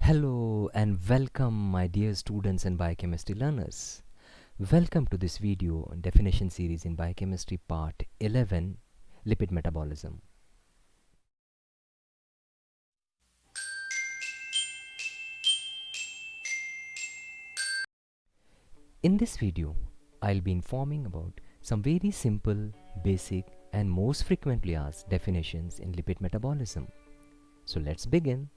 Hello and welcome my dear students and biochemistry learners. Welcome to this video on definition series in biochemistry part 11, lipid metabolism. In this video, I'll be informing about some very simple, basic and most frequently asked definitions in lipid metabolism. So let's begin.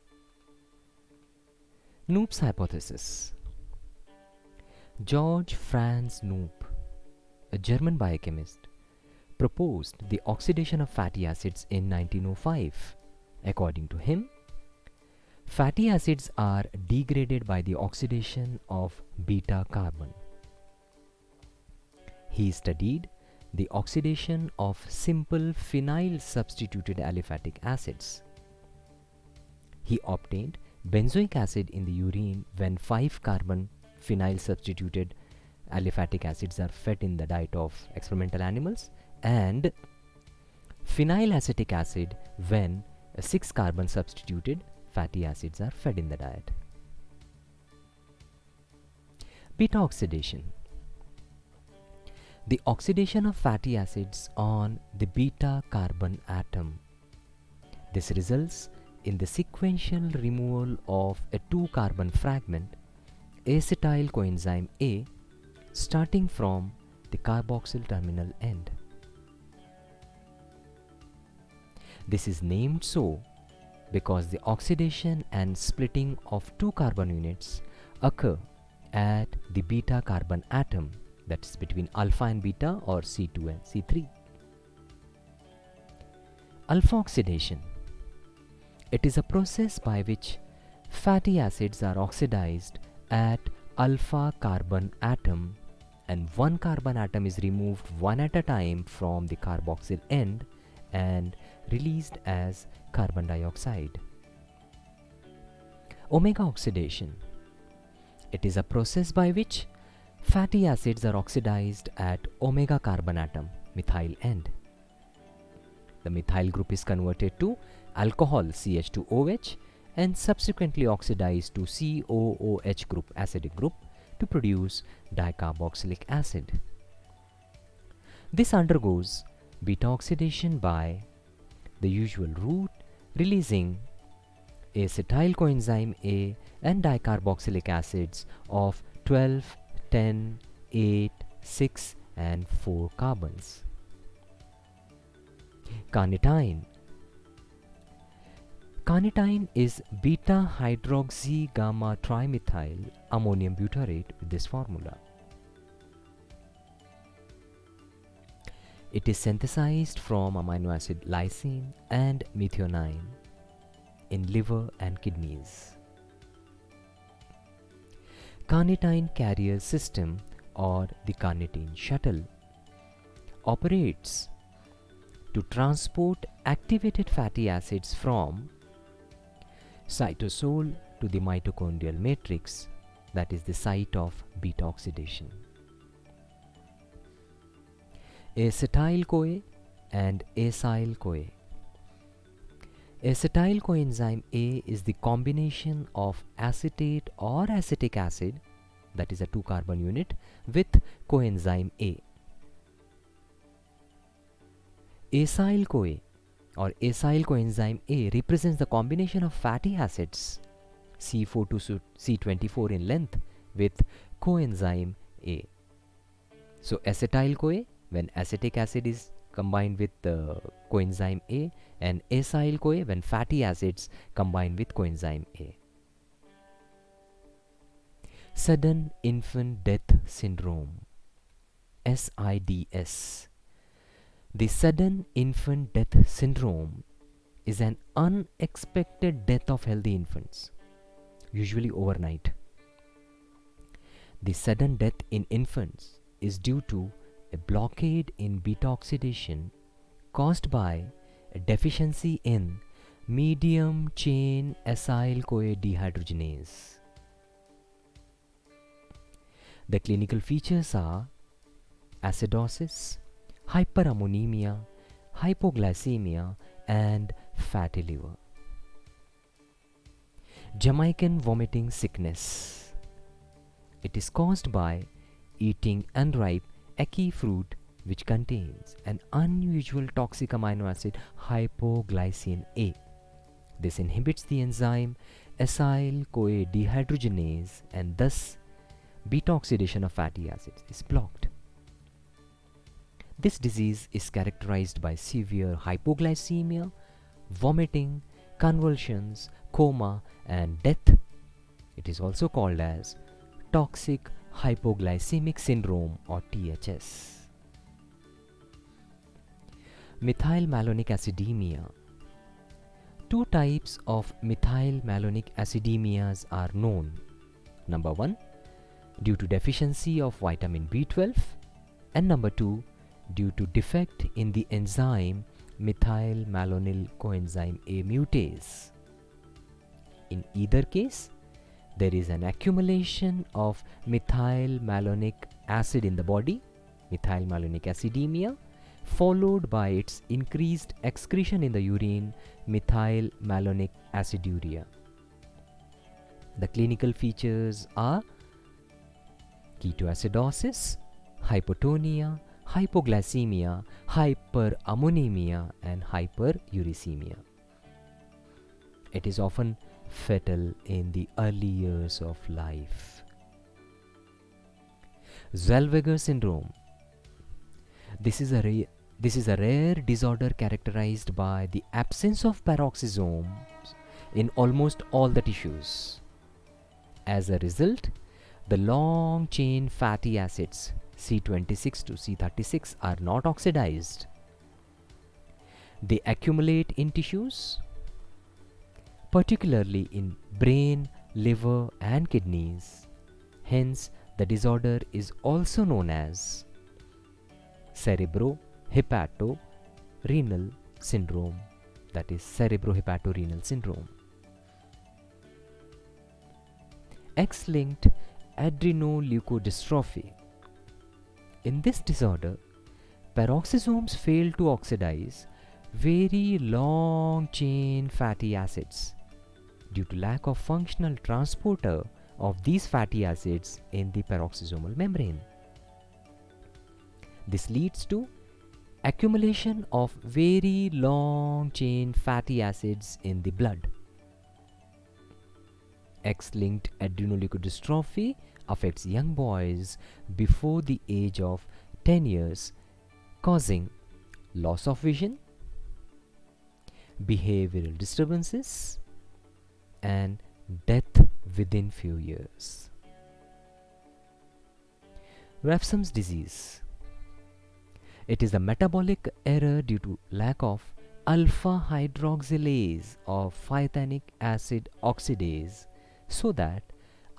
Knoop's hypothesis. George Franz Knoop, a German biochemist, proposed the oxidation of fatty acids in 1905. According to him, fatty acids are degraded by the oxidation of beta carbon. He studied the oxidation of simple phenyl substituted aliphatic acids. He obtained benzoic acid in the urine when 5-carbon phenyl substituted aliphatic acids are fed in the diet of experimental animals, and phenyl acetic acid when 6-carbon substituted fatty acids are fed in the diet. Beta oxidation. The oxidation of fatty acids on the beta carbon atom. This results in the sequential removal of a 2-carbon fragment, acetyl coenzyme A, starting from the carboxyl terminal end. This is named so because the oxidation and splitting of 2 carbon units occur at the beta carbon atom, that is between alpha and beta, or C2 and C3. Alpha oxidation. It is a process by which fatty acids are oxidized at alpha carbon atom and 1 carbon atom is removed one at a time from the carboxyl end and released as carbon dioxide. Omega oxidation. It is a process by which fatty acids are oxidized at omega carbon atom, methyl end. The methyl group is converted to alcohol CH2OH and subsequently oxidized to COOH group, acidic group, to produce dicarboxylic acid. This undergoes beta oxidation by the usual route, releasing acetyl coenzyme A and dicarboxylic acids of 12, 10, 8, 6 and 4 carbons. Carnitine. Carnitine is beta hydroxy gamma trimethyl ammonium butyrate with this formula. It is synthesized from amino acid lysine and methionine in liver and kidneys. Carnitine carrier system, or the carnitine shuttle, operates to transport activated fatty acids from cytosol to the mitochondrial matrix, that is the site of beta oxidation. Acetyl-CoA and acyl-CoA. Acetyl coenzyme A is the combination of acetate or acetic acid, that is a 2-carbon unit, with coenzyme A. Acyl-CoA or acyl coenzyme A represents the combination of fatty acids C4 to C24 in length with coenzyme A. So acetyl-CoA when acetic acid is combined with coenzyme A, and acyl-CoA when fatty acids combine with coenzyme A. Sudden infant death syndrome, SIDS. The sudden infant death syndrome is an unexpected death of healthy infants, usually overnight. The sudden death in infants is due to a blockade in beta oxidation caused by a deficiency in medium chain acyl-CoA dehydrogenase. The clinical features are acidosis, hyperammonemia, hypoglycemia and fatty liver. Jamaican vomiting sickness. It is caused by eating unripe acie fruit which contains an unusual toxic amino acid hypoglycine A. This inhibits the enzyme acyl-CoA dehydrogenase and thus beta oxidation of fatty acids is blocked. This disease is characterized by severe hypoglycemia, vomiting, convulsions, coma and death. It is also called as toxic hypoglycemic syndrome or THS. Methylmalonic acidemia. Two types of methylmalonic acidemias are known. Number 1, due to deficiency of vitamin B12, and number 2, due to defect in the enzyme methylmalonyl coenzyme A mutase. In either case, there is an accumulation of methylmalonic acid in the body, methylmalonic acidemia, followed by its increased excretion in the urine, methylmalonic aciduria. The clinical features are ketoacidosis, hypotonia, hypoglycemia, hyperammonemia and hyperuricemia. It is often fatal in the early years of life. Zellweger syndrome. This is a rare disorder characterized by the absence of peroxisomes in almost all the tissues. As a result, the long-chain fatty acids C26 to C36 are not oxidized. They accumulate in tissues, particularly in brain, liver and kidneys. Hence, the disorder is also known as cerebrohepatorenal syndrome, that is cerebrohepatorenal syndrome. X-linked adrenoleukodystrophy. In this disorder, peroxisomes fail to oxidize very long-chain fatty acids due to lack of functional transporter of these fatty acids in the peroxisomal membrane. This leads to accumulation of very long-chain fatty acids in the blood. X-linked adrenoleukodystrophy affects young boys before the age of 10 years, causing loss of vision, behavioral disturbances, and death within few years. Refsum's disease. It is a metabolic error due to lack of alpha hydroxylase or phytanic acid oxidase, so that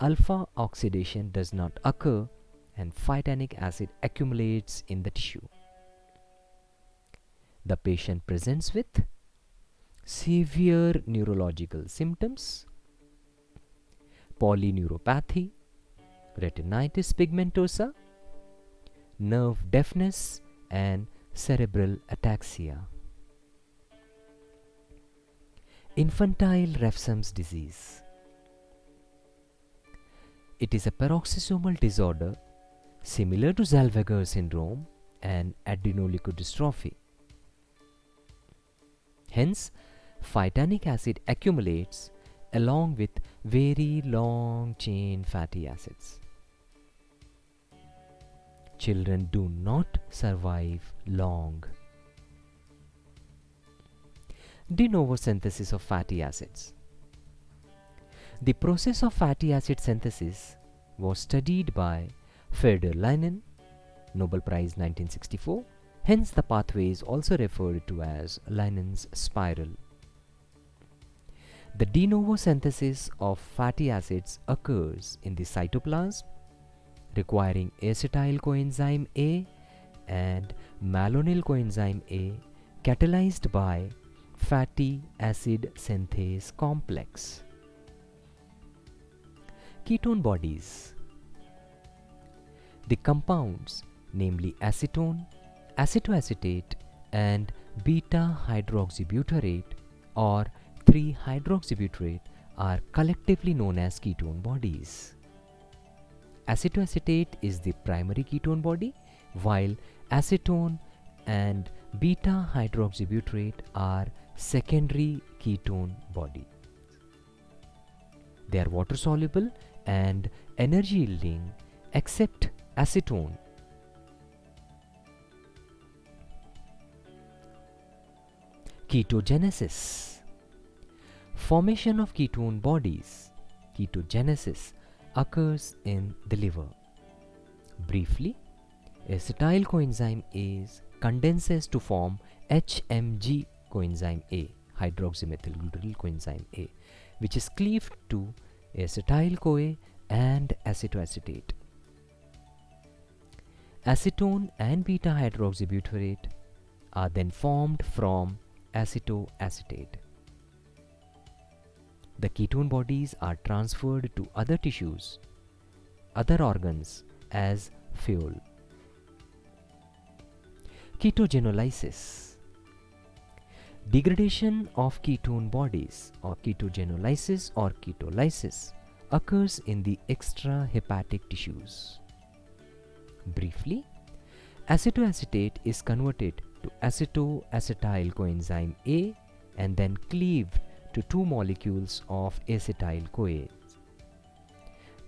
alpha oxidation does not occur and phytanic acid accumulates in the tissue. The patient presents with severe neurological symptoms, polyneuropathy, retinitis pigmentosa, nerve deafness and cerebral ataxia. Infantile Refsum's disease. It is a peroxisomal disorder similar to Zellweger syndrome and adrenoleukodystrophy. Hence, phytanic acid accumulates along with very long-chain fatty acids. Children do not survive long. De novo synthesis of fatty acids. The process of fatty acid synthesis was studied by Feder-Lehnen, Nobel Prize 1964. Hence, the pathway is also referred to as Lehnen's spiral. The de novo synthesis of fatty acids occurs in the cytoplasm, requiring acetyl coenzyme A and malonyl coenzyme A catalyzed by fatty acid synthase complex. Ketone bodies. The compounds, namely acetone, acetoacetate and beta hydroxybutyrate or 3-hydroxybutyrate, are collectively known as ketone bodies. Acetoacetate is the primary ketone body, while acetone and beta hydroxybutyrate are secondary ketone body. They are water soluble and energy yielding except acetone. Ketogenesis. Formation of ketone bodies, ketogenesis, occurs in the liver. Briefly, acetyl coenzyme A condenses to form HMG coenzyme A, hydroxymethylglutarate coenzyme A, which is cleaved to acetyl-CoA and acetoacetate. Acetone and beta hydroxybutyrate are then formed from acetoacetate. The ketone bodies are transferred to other tissues, other organs as fuel. Ketogenolysis. Degradation of ketone bodies or ketogenolysis or ketolysis occurs in the extrahepatic tissues. Briefly, acetoacetate is converted to acetoacetyl coenzyme A and then cleaved to two molecules of acetyl-CoA.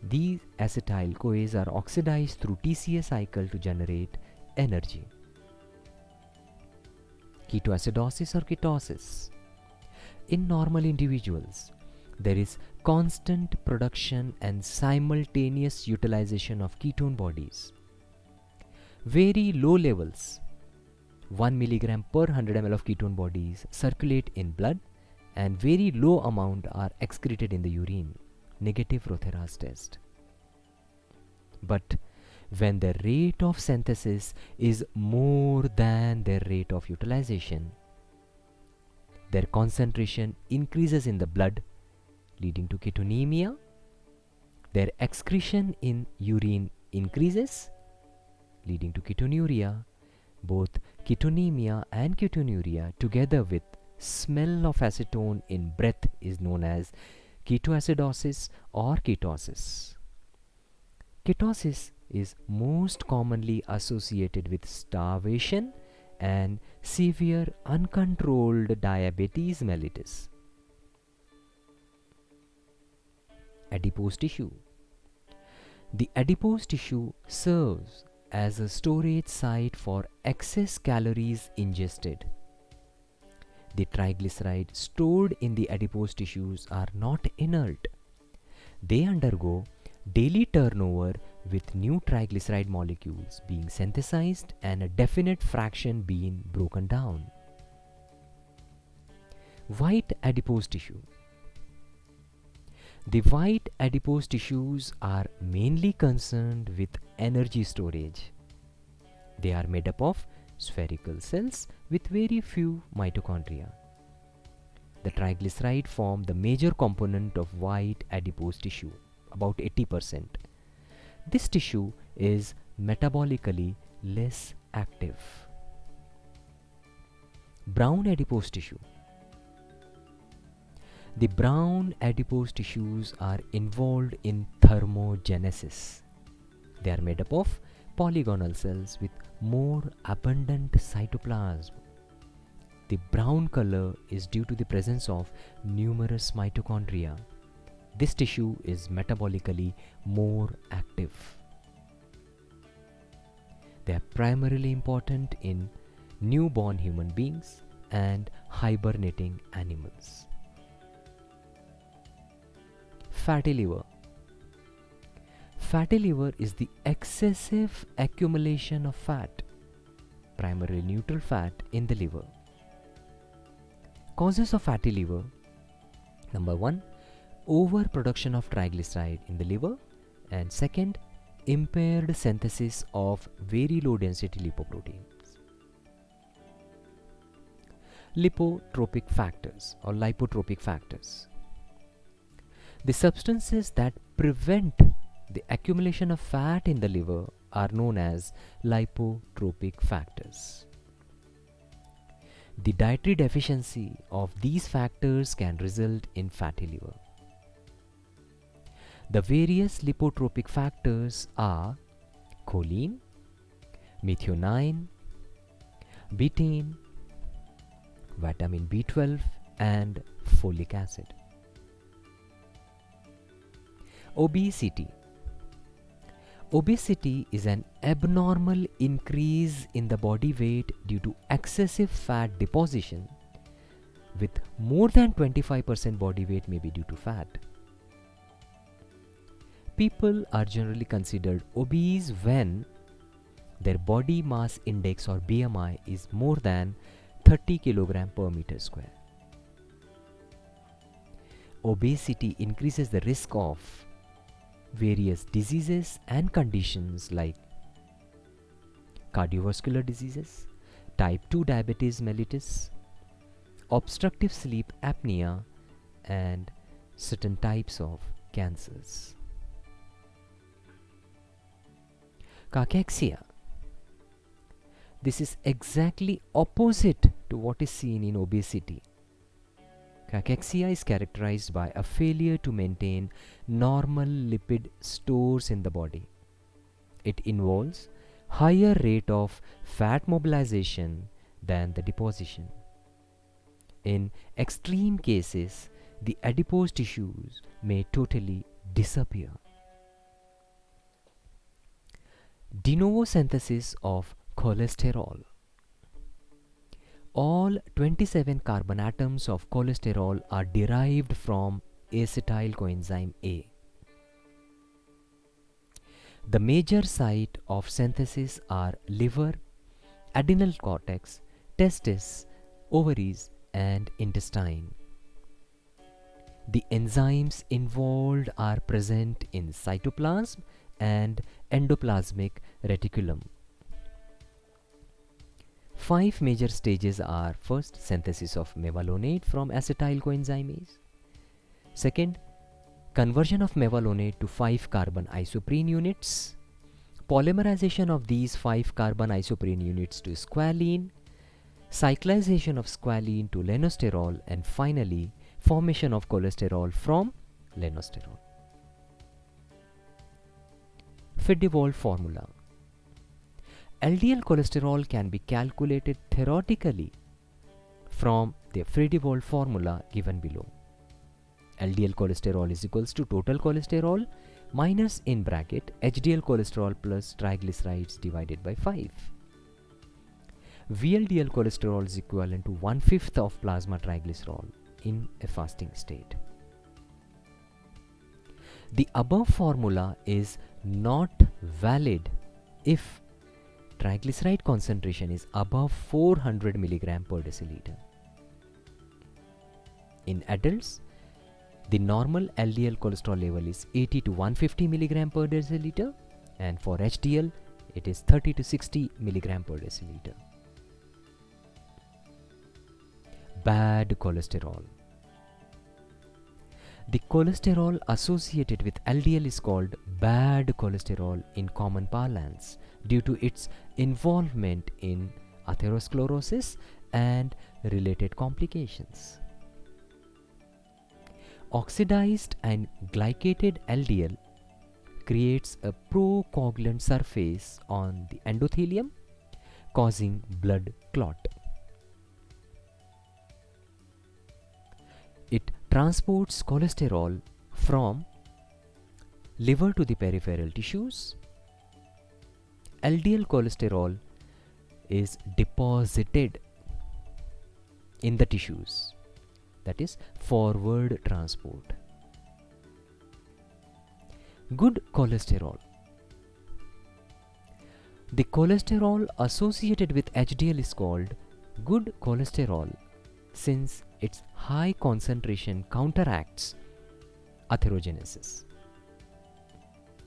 These acetyl-CoAs are oxidized through TCA cycle to generate energy. Ketoacidosis or ketosis. In normal individuals, there is constant production and simultaneous utilization of ketone bodies. Very low levels, 1 mg per 100 ml of ketone bodies circulate in blood, and very low amount are excreted in the urine, negative Rotheras test. But when the rate of synthesis is more than their rate of utilization, their concentration increases in the blood, leading to ketonemia. Their excretion in urine increases, leading to ketonuria. Both ketonemia and ketonuria, together with smell of acetone in breath, is known as ketoacidosis or ketosis. Ketosis is most commonly associated with starvation and severe uncontrolled diabetes mellitus. Adipose tissue. The adipose tissue serves as a storage site for excess calories ingested. The triglycerides stored in the adipose tissues are not inert. They undergo daily turnover with new triglyceride molecules being synthesized and a definite fraction being broken down. White adipose tissue. The white adipose tissues are mainly concerned with energy storage. They are made up of spherical cells with very few mitochondria. The triglyceride form the major component of white adipose tissue, about 80%. This tissue is metabolically less active. Brown adipose tissue. The brown adipose tissues are involved in thermogenesis. They are made up of polygonal cells with more abundant cytoplasm. The brown color is due to the presence of numerous mitochondria. This tissue is metabolically more active. They are primarily important in newborn human beings and hibernating animals. Fatty liver. Fatty liver is the excessive accumulation of fat, primarily neutral fat, in the liver. Causes of fatty liver: number 1, overproduction of triglyceride in the liver, and second, impaired synthesis of very low density lipoproteins. Lipotropic factors or lipotropic factors. The substances that prevent the accumulation of fat in the liver are known as lipotropic factors. The dietary deficiency of these factors can result in fatty liver. The various lipotropic factors are choline, methionine, betaine, vitamin B12 and folic acid. Obesity. Obesity is an abnormal increase in the body weight due to excessive fat deposition, with more than 25% body weight may be due to fat. People are generally considered obese when their body mass index or BMI is more than 30 kg per meter square. Obesity increases the risk of various diseases and conditions like cardiovascular diseases, type 2 diabetes mellitus, obstructive sleep apnea, and certain types of cancers. Cachexia. This is exactly opposite to what is seen in obesity. Cachexia is characterized by a failure to maintain normal lipid stores in the body. It involves higher rate of fat mobilization than the deposition. In extreme cases, the adipose tissues may totally disappear. De novo synthesis of cholesterol. All 27 carbon atoms of cholesterol are derived from acetyl coenzyme A. The major site of synthesis are liver, adrenal cortex, testes, ovaries, and intestine. The enzymes involved are present in cytoplasm and endoplasmic reticulum. 5 major stages are: first, synthesis of mevalonate from acetyl coenzyme A. Second, conversion of mevalonate to 5 carbon isoprene units, polymerization of these 5 carbon isoprene units to squalene, cyclization of squalene to lenosterol, and finally formation of cholesterol from lenosterol. Fidewald formula. LDL cholesterol can be calculated theoretically from the Fidewald formula given below. LDL cholesterol is equals to total cholesterol minus in bracket HDL cholesterol plus triglycerides divided by 5. VLDL cholesterol is equivalent to 1/5 of plasma triglycerol in a fasting state. The above formula is not valid if triglyceride concentration is above 400 mg per deciliter. In adults, the normal LDL cholesterol level is 80 to 150 mg per deciliter, and for HDL it is 30 to 60 mg per deciliter. Bad cholesterol. The cholesterol associated with LDL is called bad cholesterol in common parlance due to its involvement in atherosclerosis and related complications. Oxidized and glycated LDL creates a procoagulant surface on the endothelium, causing blood clot. It transports cholesterol from liver to the peripheral tissues. LDL cholesterol is deposited in the tissues, that is forward transport. Good cholesterol. The cholesterol associated with HDL is called good cholesterol since its high concentration counteracts atherogenesis.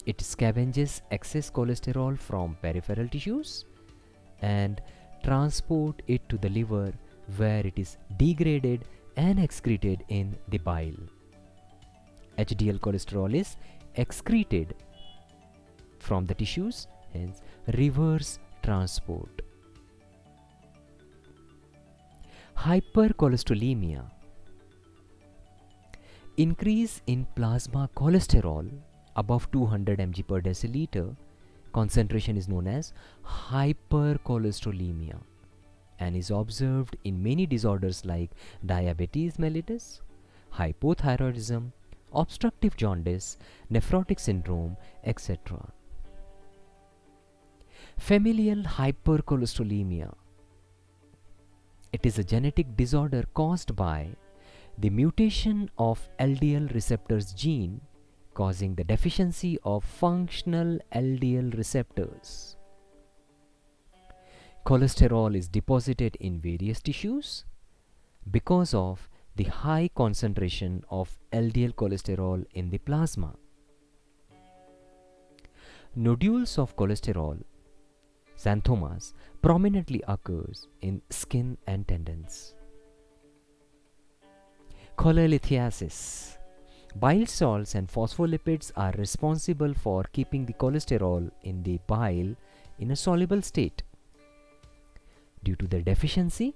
It scavenges excess cholesterol from peripheral tissues and transport it to the liver, where it is degraded and excreted in the bile. HDL cholesterol is excreted from the tissues, hence reverse transport. Hypercholesterolemia. Increase in plasma cholesterol above 200 mg per deciliter concentration is known as hypercholesterolemia and is observed in many disorders like diabetes mellitus, hypothyroidism, obstructive jaundice, nephrotic syndrome, etc. Familial hypercholesterolemia. It is a genetic disorder caused by the mutation of LDL receptors gene causing the deficiency of functional LDL receptors. Cholesterol is deposited in various tissues because of the high concentration of LDL cholesterol in the plasma. Nodules of cholesterol, xanthomas, prominently occurs in skin and tendons. Cholelithiasis. Bile salts and phospholipids are responsible for keeping the cholesterol in the bile in a soluble state. Due to their deficiency,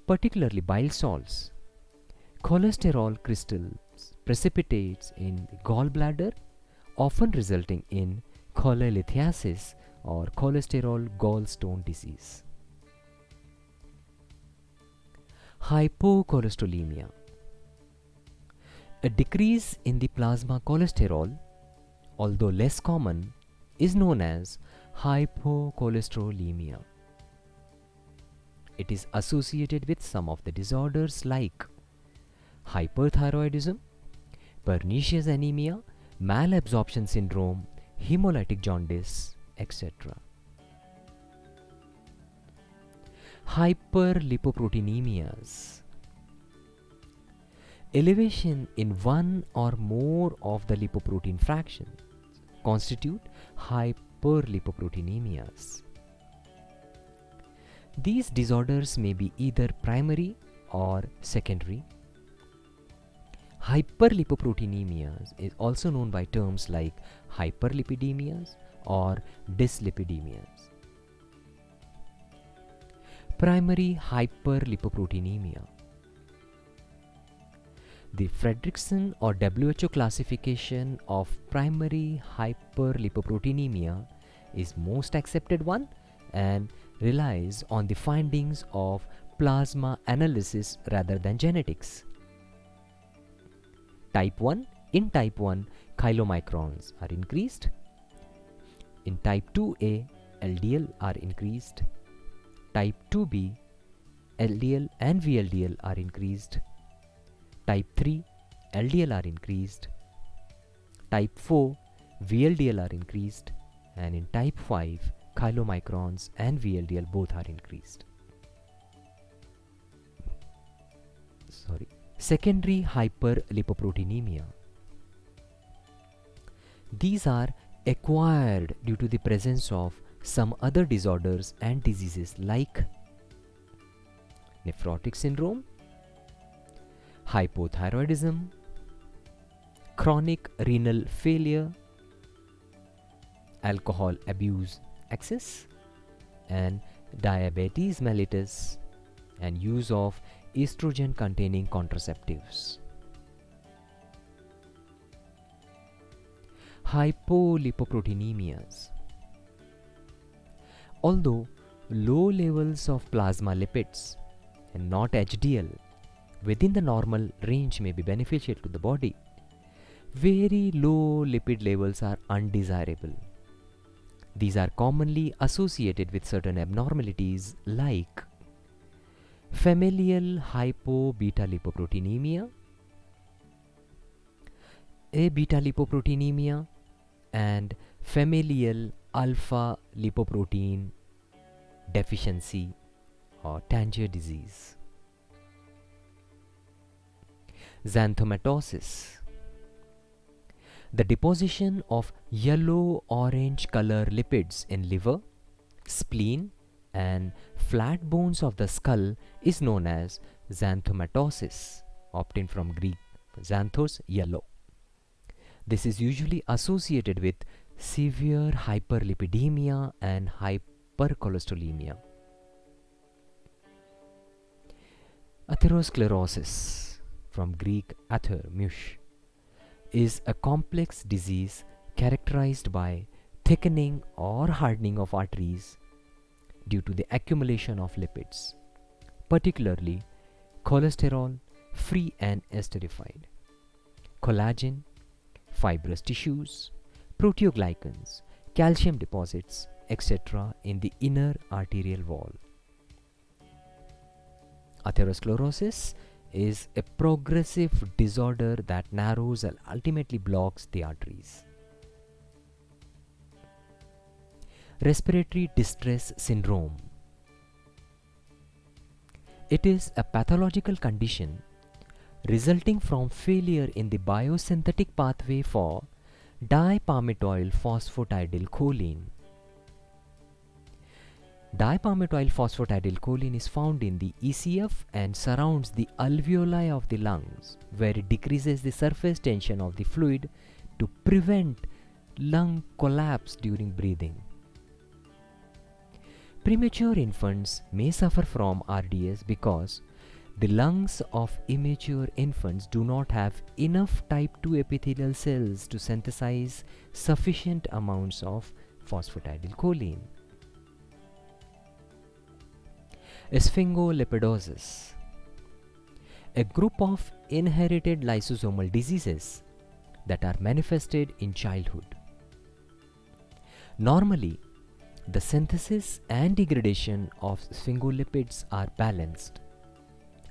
particularly bile salts, cholesterol crystals precipitates in the gallbladder, often resulting in cholelithiasis or cholesterol gallstone disease. Hypocholesterolemia. A decrease in the plasma cholesterol, although less common, is known as hypocholesterolemia. It is associated with some of the disorders like hyperthyroidism, pernicious anemia, malabsorption syndrome, hemolytic jaundice, etc. Hyperlipoproteinemias. Elevation in one or more of the lipoprotein fractions constitute hyperlipoproteinemias. These disorders may be either primary or secondary. Hyperlipoproteinemias is also known by terms like hyperlipidemias or dyslipidemias. Primary hyperlipoproteinemia. The Fredrickson or WHO classification of primary hyperlipoproteinemia is most accepted one and relies on the findings of plasma analysis rather than genetics. Type 1. In type 1, chylomicrons are increased. In type 2A, LDL are increased. Type 2B, LDL and VLDL are increased. Type 3, LDL are increased. Type 4, VLDL are increased. And in type 5, chylomicrons and VLDL both are increased. Secondary hyperlipoproteinemia. These are acquired due to the presence of some other disorders and diseases like nephrotic syndrome, hypothyroidism, chronic renal failure, alcohol abuse excess, and diabetes mellitus, and use of estrogen containing contraceptives. Hypolipoproteinemias. Although low levels of plasma lipids and not HDL within the normal range may be beneficial to the body, very low lipid levels are undesirable. These are commonly associated with certain abnormalities like familial hypo-beta-lipoproteinemia, A-beta-lipoproteinemia, and familial alpha-lipoprotein deficiency or Tangier disease. Xanthomatosis. The deposition of yellow-orange color lipids in liver, spleen, and flat bones of the skull is known as xanthomatosis, obtained from Greek xanthos, yellow. This is usually associated with severe hyperlipidemia and hypercholesterolemia. Atherosclerosis, from Greek ather, mush, is a complex disease characterized by thickening or hardening of arteries due to the accumulation of lipids, particularly cholesterol, free and esterified, collagen, fibrous tissues, proteoglycans, calcium deposits, etc. in the inner arterial wall. Atherosclerosis is a progressive disorder that narrows and ultimately blocks the arteries. Respiratory distress syndrome. It is a pathological condition resulting from failure in the biosynthetic pathway for dipalmitoyl phosphatidylcholine. Dipalmitoylphosphatidylcholine is found in the ECF and surrounds the alveoli of the lungs, where it decreases the surface tension of the fluid to prevent lung collapse during breathing. Premature infants may suffer from RDS because the lungs of immature infants do not have enough type 2 epithelial cells to synthesize sufficient amounts of phosphatidylcholine. Sphingolipidosis, a group of inherited lysosomal diseases that are manifested in childhood. Normally, the synthesis and degradation of sphingolipids are balanced.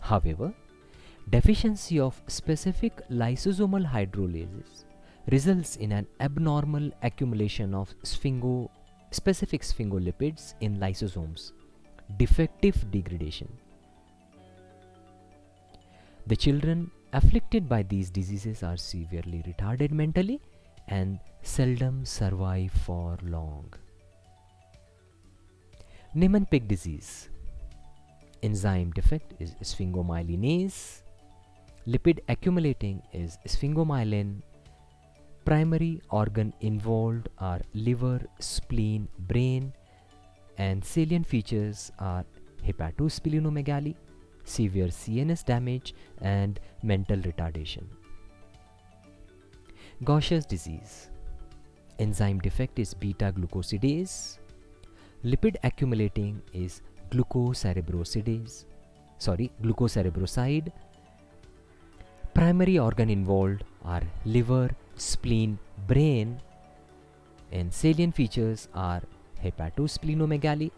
However, deficiency of specific lysosomal hydrolases results in an abnormal accumulation of specific sphingolipids in lysosomes, defective degradation. The children afflicted by these diseases are severely retarded mentally and seldom survive for long. Niemann-pick disease. Enzyme defect is sphingomyelinase. Lipid accumulating is sphingomyelin. Primary organ involved are liver, spleen, brain, and salient features are hepatosplenomegaly, severe CNS damage, and mental retardation. Gaucher's disease. Enzyme defect is beta-glucosidase. Lipid accumulating is glucocerebroside. Primary organ involved are liver, spleen, brain, and salient features are hepatosplenomegaly,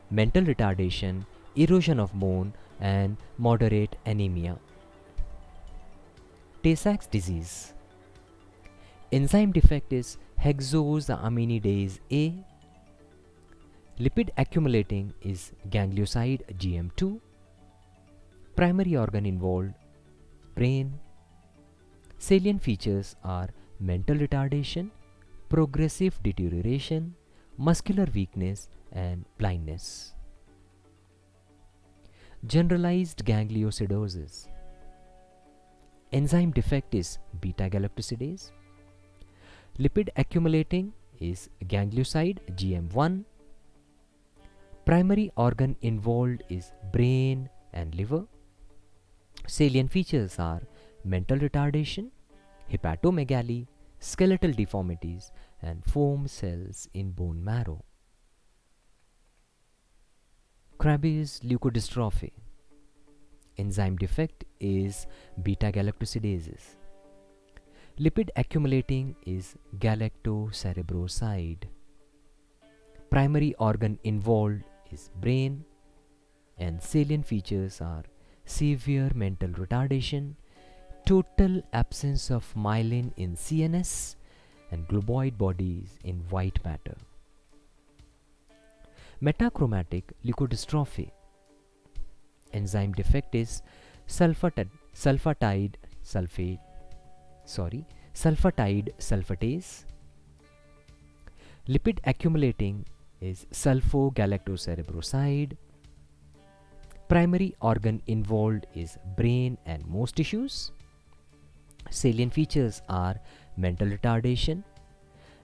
mental retardation, erosion of bone, and moderate anemia. Tay Sach's disease. Enzyme defect is hexosaminidase A. Lipid accumulating is ganglioside GM2. Primary organ involved, brain. Salient features are mental retardation, progressive deterioration, muscular weakness, and blindness. Generalized gangliosidosis. Enzyme defect is beta-galactosidase. Lipid accumulating is ganglioside GM1. Primary organ involved is brain and liver. Salient features are mental retardation, hepatomegaly, skeletal deformities, and foam cells in bone marrow. Krabbe's leukodystrophy. Enzyme defect is beta-galactosidases. Lipid accumulating is galactocerebroside. Primary organ involved is brain, and salient features are severe mental retardation, total absence of myelin in CNS, and globoid bodies in white matter. Metachromatic leukodystrophy. Enzyme defect is sulfatidesulfatase. Lipid accumulating is sulfogalactocerebroside. Primary organ involved is brain and most tissues. Salient features are mental retardation,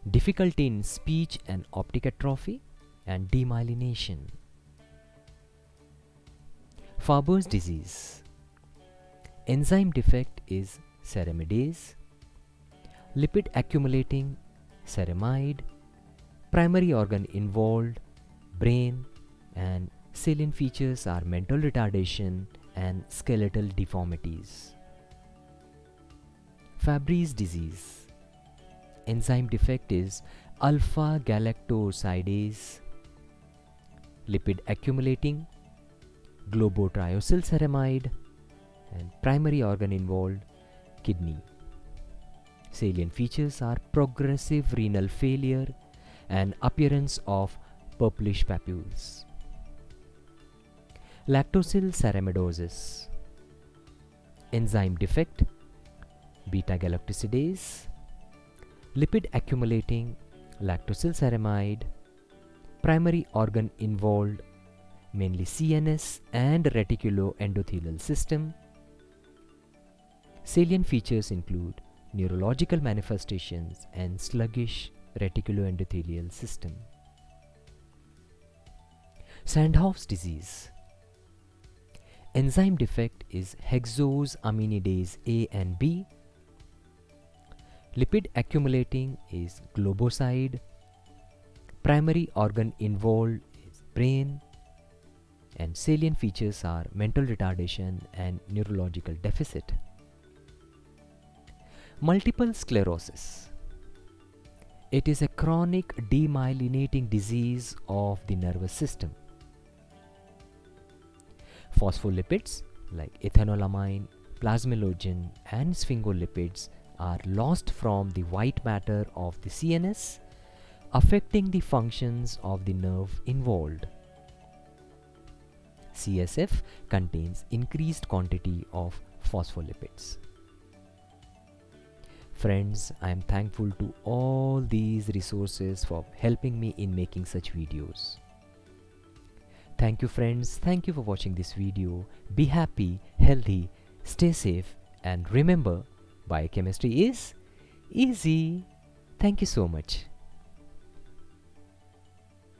difficulty in speech and optic atrophy, and demyelination. Farber's disease. Enzyme defect is ceramidase. Lipid accumulating ceramide, primary organ involved, brain, and salient features are mental retardation and skeletal deformities. Fabry's disease. Enzyme defect is alpha galactosidase, lipid accumulating, globotriosylceramide, and primary organ involved, kidney. Salient features are progressive renal failure and appearance of purplish papules. Lactosylceramidosis. Enzyme defect, beta-galactosidase, lipid accumulating, lactosylceramide, primary organ involved, mainly CNS and reticuloendothelial system. Salient features include neurological manifestations and sluggish reticuloendothelial system. Sandhoff's disease. Enzyme defect is hexosaminidase A and B. Lipid accumulating is globoside. Primary organ involved is brain. And salient features are mental retardation and neurological deficit. Multiple sclerosis. It is a chronic demyelinating disease of the nervous system. Phospholipids like ethanolamine, plasmalogen, and sphingolipids are lost from the white matter of the CNS, affecting the functions of the nerve involved. CSF contains increased quantity of phospholipids. Friends, I am thankful to all these resources for helping me in making such videos. Thank you friends, thank you for watching this video. Be happy, healthy, stay safe, and remember, biochemistry is easy. Thank you so much.